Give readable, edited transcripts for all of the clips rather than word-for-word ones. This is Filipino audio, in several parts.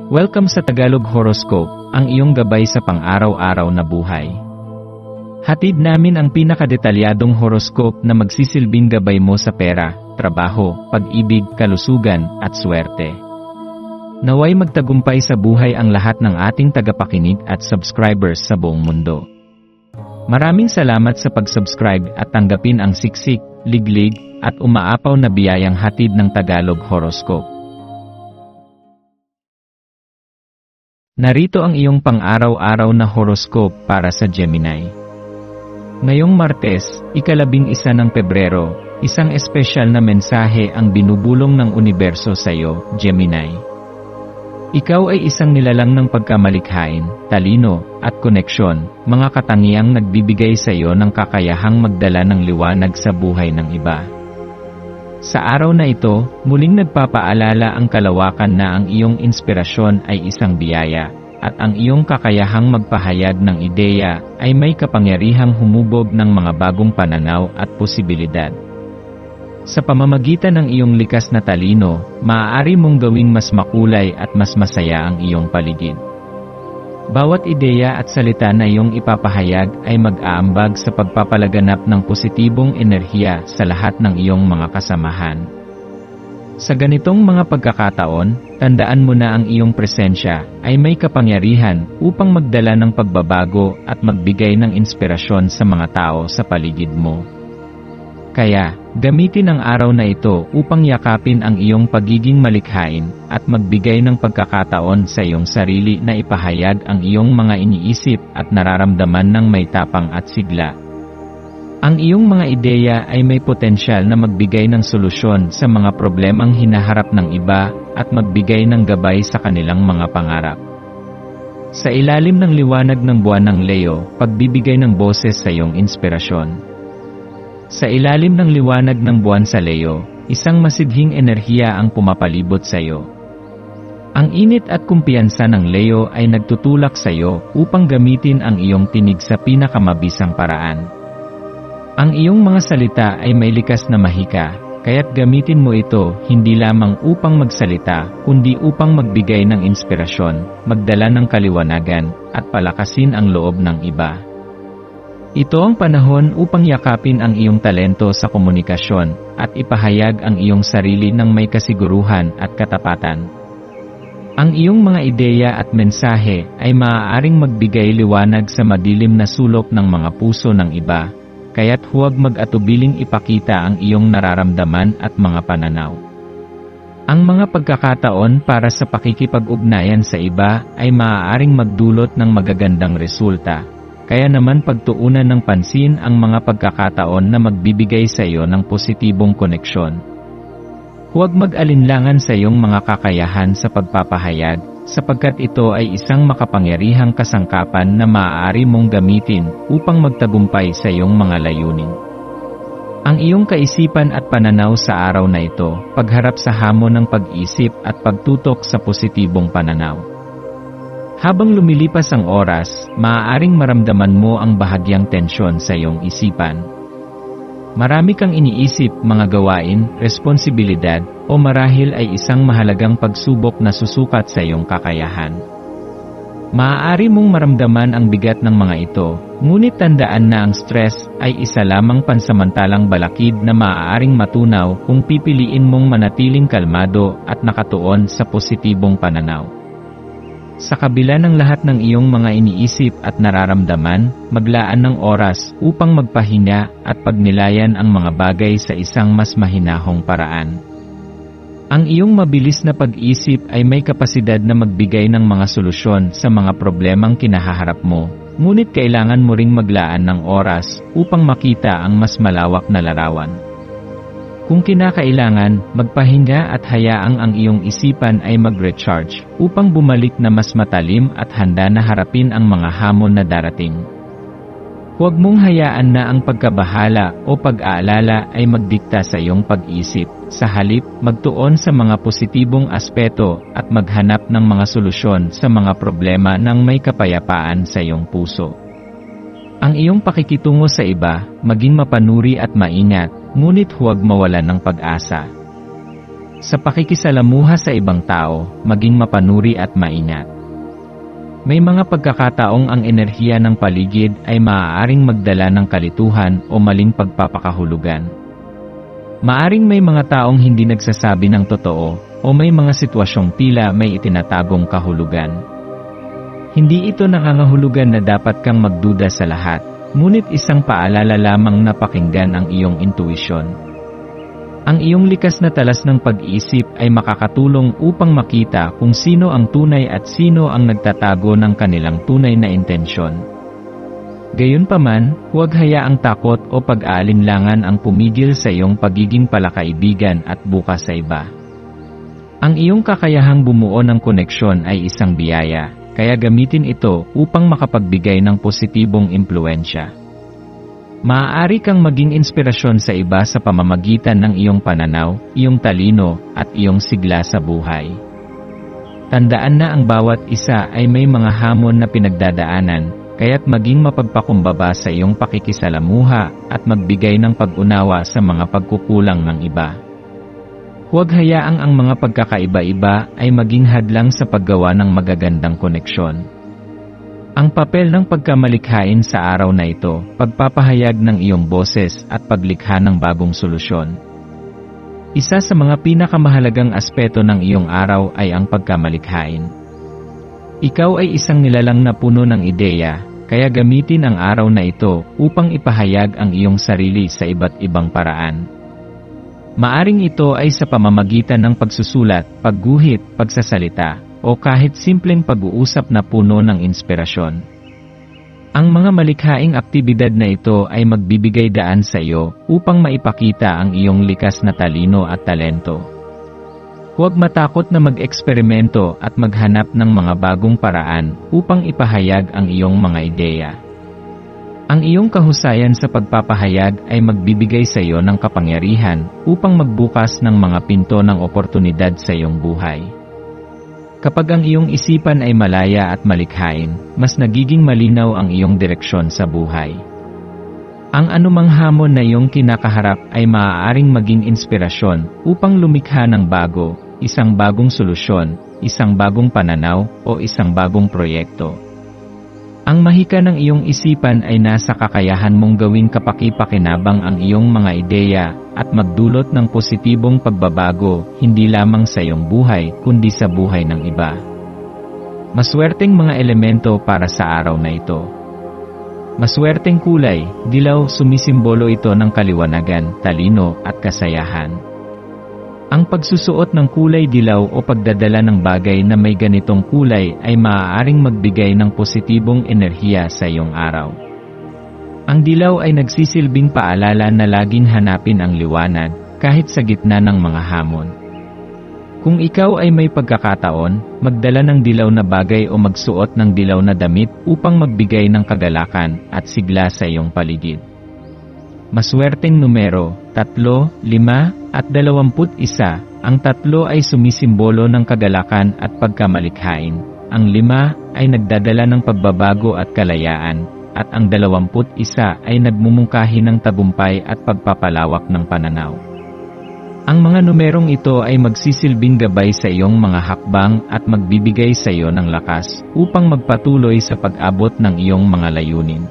Welcome sa Tagalog Horoscope, ang iyong gabay sa pang-araw-araw na buhay. Hatid namin ang pinakadetalyadong horoscope na magsisilbing gabay mo sa pera, trabaho, pag-ibig, kalusugan, at swerte. Naway magtagumpay sa buhay ang lahat ng ating tagapakinig at subscribers sa buong mundo. Maraming salamat sa pag-subscribe at tanggapin ang siksik, liglig, at umaapaw na biyayang hatid ng Tagalog Horoscope. Narito ang iyong pang-araw-araw na horoscope para sa Gemini. Ngayong Martes, ika-11 ng Pebrero, isang espesyal na mensahe ang binubulong ng universo sa iyo, Gemini. Ikaw ay isang nilalang ng pagkamalikhain, talino, at koneksyon, mga katangiang nagbibigay sa iyo ng kakayahang magdala ng liwanag sa buhay ng iba. Sa araw na ito, muling nagpapaalala ang kalawakan na ang iyong inspirasyon ay isang biyaya, at ang iyong kakayahang magpahayag ng ideya ay may kapangyarihang humubog ng mga bagong pananaw at posibilidad. Sa pamamagitan ng iyong likas na talino, maaari mong gawing mas makulay at mas masaya ang iyong paligid. Bawat ideya at salita na iyong ipapahayag ay mag-aambag sa pagpapalaganap ng positibong enerhiya sa lahat ng iyong mga kasamahan. Sa ganitong mga pagkakataon, tandaan mo na ang iyong presensya ay may kapangyarihan upang magdala ng pagbabago at magbigay ng inspirasyon sa mga tao sa paligid mo. Kaya, gamitin ang araw na ito upang yakapin ang iyong pagiging malikhain at magbigay ng pagkakataon sa iyong sarili na ipahayag ang iyong mga iniisip at nararamdaman ng may tapang at sigla. Ang iyong mga ideya ay may potensyal na magbigay ng solusyon sa mga problemang hinaharap ng iba at magbigay ng gabay sa kanilang mga pangarap. Sa ilalim ng liwanag ng buwan ng Leo, pagbibigay ng boses sa iyong inspirasyon. Sa ilalim ng liwanag ng buwan sa Leo, isang masidhing enerhiya ang pumapalibot sa iyo. Ang init at kumpiyansa ng Leo ay nagtutulak sa iyo upang gamitin ang iyong tinig sa pinakamabisang paraan. Ang iyong mga salita ay may likas na mahika, kaya't gamitin mo ito hindi lamang upang magsalita, kundi upang magbigay ng inspirasyon, magdala ng kaliwanagan, at palakasin ang loob ng iba. Ito ang panahon upang yakapin ang iyong talento sa komunikasyon at ipahayag ang iyong sarili ng may kasiguruhan at katapatan. Ang iyong mga ideya at mensahe ay maaaring magbigay liwanag sa madilim na sulok ng mga puso ng iba, kaya't huwag mag-atubiling ipakita ang iyong nararamdaman at mga pananaw. Ang mga pagkakataon para sa pakikipag-ugnayan sa iba ay maaaring magdulot ng magagandang resulta. Kaya naman pagtuunan ng pansin ang mga pagkakataon na magbibigay sa iyo ng positibong koneksyon. Huwag mag-alinlangan sa iyong mga kakayahan sa pagpapahayag, sapagkat ito ay isang makapangyarihang kasangkapan na maaari mong gamitin upang magtagumpay sa iyong mga layunin. Ang iyong kaisipan at pananaw sa araw na ito, pagharap sa hamon ng pag-isip at pagtutok sa positibong pananaw. Habang lumilipas ang oras, maaaring maramdaman mo ang bahagyang tensyon sa iyong isipan. Marami kang iniisip, mga gawain, responsibilidad, o marahil ay isang mahalagang pagsubok na susukat sa iyong kakayahan. Maaari mong maramdaman ang bigat ng mga ito, ngunit tandaan na ang stress ay isa lamang pansamantalang balakid na maaaring matunaw kung pipiliin mong manatiling kalmado at nakatuon sa positibong pananaw. Sa kabila ng lahat ng iyong mga iniisip at nararamdaman, maglaan ng oras upang magpahinga at pagnilayan ang mga bagay sa isang mas mahinahong paraan. Ang iyong mabilis na pag-isip ay may kapasidad na magbigay ng mga solusyon sa mga problemang kinahaharap mo, ngunit kailangan mo ring maglaan ng oras upang makita ang mas malawak na larawan. Kung kinakailangan, magpahinga at hayaang ang iyong isipan ay mag-recharge upang bumalik na mas matalim at handa na harapin ang mga hamon na darating. Huwag mong hayaan na ang pagkabahala o pag-aalala ay magdikta sa iyong pag-isip. Sa halip, magtuon sa mga positibong aspeto at maghanap ng mga solusyon sa mga problema ng may kapayapaan sa iyong puso. Ang iyong pakikitungo sa iba, maging mapanuri at maingat, ngunit huwag mawalan ng pag-asa. Sa pakikisalamuha sa ibang tao, maging mapanuri at maingat. May mga pagkakataong ang enerhiya ng paligid ay maaaring magdala ng kalituhan o maling pagpapakahulugan. Maaring may mga taong hindi nagsasabi ng totoo o may mga sitwasyong tila may itinatagong kahulugan. Hindi ito nangangahulugan na dapat kang magduda sa lahat, ngunit isang paalala lamang na pakinggan ang iyong intuisyon. Ang iyong likas na talas ng pag-iisip ay makakatulong upang makita kung sino ang tunay at sino ang nagtatago ng kanilang tunay na intensyon. Gayunpaman, huwag hayaang takot o pag-aalinlangan ang pumigil sa iyong pagiging palakaibigan at bukas sa iba. Ang iyong kakayahang bumuo ng koneksyon ay isang biyaya, kaya gamitin ito upang makapagbigay ng positibong impluwensya. Maaari kang maging inspirasyon sa iba sa pamamagitan ng iyong pananaw, iyong talino, at iyong sigla sa buhay. Tandaan na ang bawat isa ay may mga hamon na pinagdadaanan, kaya't maging mapagpakumbaba sa iyong pakikisalamuha at magbigay ng pag-unawa sa mga pagkukulang ng iba. Huwag hayaang ang mga pagkakaiba-iba ay maging hadlang sa paggawa ng magagandang koneksyon. Ang papel ng pagkamalikhain sa araw na ito, pagpapahayag ng iyong boses at paglikha ng bagong solusyon. Isa sa mga pinakamahalagang aspeto ng iyong araw ay ang pagkamalikhain. Ikaw ay isang nilalang na puno ng ideya, kaya gamitin ang araw na ito upang ipahayag ang iyong sarili sa iba't ibang paraan. Maaring ito ay sa pamamagitan ng pagsusulat, pagguhit, pagsasalita, o kahit simpleng pag-uusap na puno ng inspirasyon. Ang mga malikhaing aktibidad na ito ay magbibigay daan sa iyo upang maipakita ang iyong likas na talino at talento. Huwag matakot na mag-eksperimento at maghanap ng mga bagong paraan upang ipahayag ang iyong mga ideya. Ang iyong kahusayan sa pagpapahayag ay magbibigay sa iyo ng kapangyarihan upang magbukas ng mga pinto ng oportunidad sa iyong buhay. Kapag ang iyong isipan ay malaya at malikhain, mas nagiging malinaw ang iyong direksyon sa buhay. Ang anumang hamon na iyong kinakaharap ay maaaring maging inspirasyon upang lumikha ng bago, isang bagong solusyon, isang bagong pananaw, o isang bagong proyekto. Ang mahika ng iyong isipan ay nasa kakayahan mong gawing kapaki-pakinabang ang iyong mga ideya at magdulot ng positibong pagbabago hindi lamang sa iyong buhay kundi sa buhay ng iba. Maswerteng mga elemento para sa araw na ito. Maswerteng kulay, dilaw, sumisimbolo ito ng kaliwanagan, talino at kasayahan. Ang pagsusuot ng kulay dilaw o pagdadala ng bagay na may ganitong kulay ay maaaring magbigay ng positibong enerhiya sa iyong araw. Ang dilaw ay nagsisilbing paalala na laging hanapin ang liwanag kahit sa gitna ng mga hamon. Kung ikaw ay may pagkakataon, magdala ng dilaw na bagay o magsuot ng dilaw na damit upang magbigay ng kagalakan at sigla sa iyong paligid. Maswerteng numero, 3, 5, at 21. Ang 3 ay sumisimbolo ng kagalakan at pagkamalikhain. Ang 5 ay nagdadala ng pagbabago at kalayaan. At ang 21 ay nagmumungkahi ng tagumpay at pagpapalawak ng pananaw. Ang mga numerong ito ay magsisilbing gabay sa iyong mga hakbang at magbibigay sa iyo ng lakas upang magpatuloy sa pag-abot ng iyong mga layunin.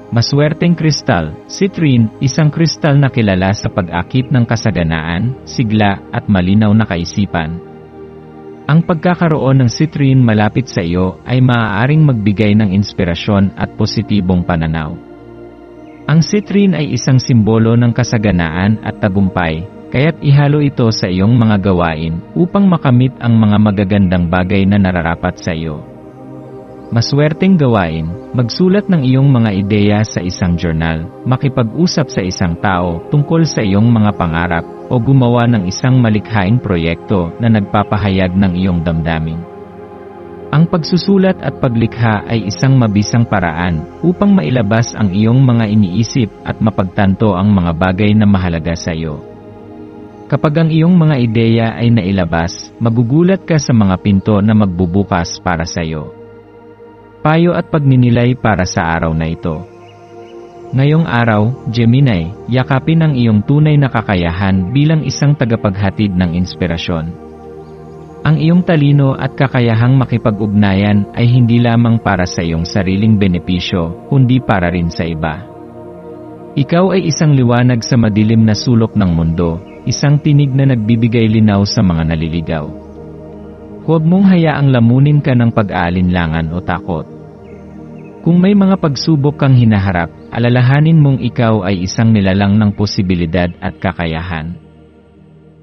Maswerteng kristal, citrine, isang kristal na kilala sa pag-akit ng kasaganaan, sigla, at malinaw na kaisipan. Ang pagkakaroon ng citrine malapit sa iyo ay maaaring magbigay ng inspirasyon at positibong pananaw. Ang citrine ay isang simbolo ng kasaganaan at tagumpay, kaya't ihalo ito sa iyong mga gawain upang makamit ang mga magagandang bagay na nararapat sa iyo. Maswerteng gawain, magsulat ng iyong mga ideya sa isang journal, makipag-usap sa isang tao tungkol sa iyong mga pangarap, o gumawa ng isang malikhaing proyekto na nagpapahayag ng iyong damdamin. Ang pagsusulat at paglikha ay isang mabisang paraan upang mailabas ang iyong mga iniisip at mapagtanto ang mga bagay na mahalaga sa iyo. Kapag ang iyong mga ideya ay nailabas, magugulat ka sa mga pinto na magbubukas para sa iyo. Payo at pagninilay para sa araw na ito. Ngayong araw, Gemini, yakapin ang iyong tunay na kakayahan bilang isang tagapaghatid ng inspirasyon. Ang iyong talino at kakayahang makipag-ugnayan ay hindi lamang para sa iyong sariling benepisyo, kundi para rin sa iba. Ikaw ay isang liwanag sa madilim na sulok ng mundo, isang tinig na nagbibigay linaw sa mga naliligaw. Huwag mong hayaang lamunin ka ng pag-aalinlangan o takot. Kung may mga pagsubok kang hinaharap, alalahanin mong ikaw ay isang nilalang ng posibilidad at kakayahan.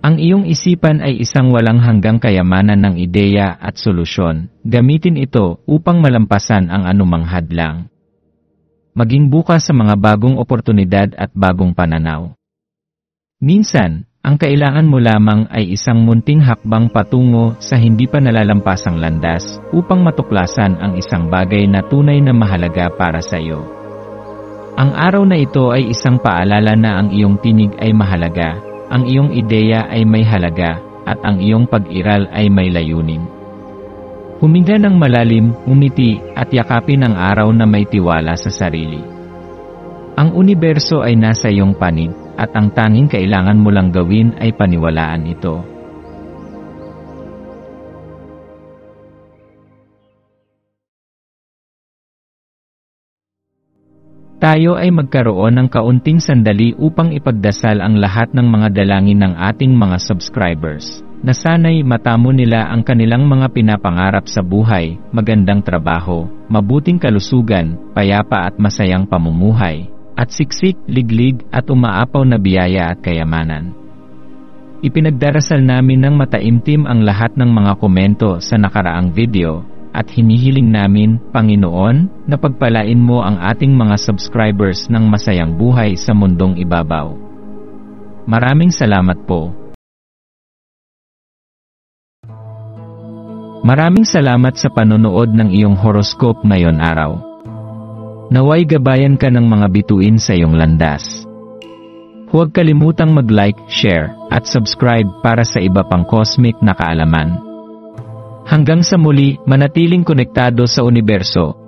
Ang iyong isipan ay isang walang hanggang kayamanan ng ideya at solusyon. Gamitin ito upang malampasan ang anumang hadlang. Maging bukas sa mga bagong oportunidad at bagong pananaw. Minsan, ang kailangan mo lamang ay isang munting hakbang patungo sa hindi pa nalalampasang landas upang matuklasan ang isang bagay na tunay na mahalaga para sa iyo. Ang araw na ito ay isang paalala na ang iyong tinig ay mahalaga, ang iyong ideya ay may halaga, at ang iyong pag-iral ay may layunin. Huminga ng malalim, umiti, at yakapin ang araw na may tiwala sa sarili. Ang universo ay nasa iyong panig, at ang tanging kailangan mo lang gawin ay paniwalaan ito. Tayo ay magkaroon ng kaunting sandali upang ipagdasal ang lahat ng mga dalangin ng ating mga subscribers, na sana'y matamo nila ang kanilang mga pinapangarap sa buhay, magandang trabaho, mabuting kalusugan, payapa at masayang pamumuhay, at siksik, liglig at umaapaw na biyaya at kayamanan. Ipinagdarasal namin ng mataimtim ang lahat ng mga komento sa nakaraang video, at hinihiling namin, Panginoon, na pagpalain mo ang ating mga subscribers ng masayang buhay sa mundong ibabaw. Maraming salamat po. Maraming salamat sa panonood ng iyong horoscope ngayon araw. Naway gabayan ka ng mga bituin sa iyong landas. Huwag kalimutang mag-like, share, at subscribe para sa iba pang cosmic na kaalaman. Hanggang sa muli, manatiling konektado sa universo.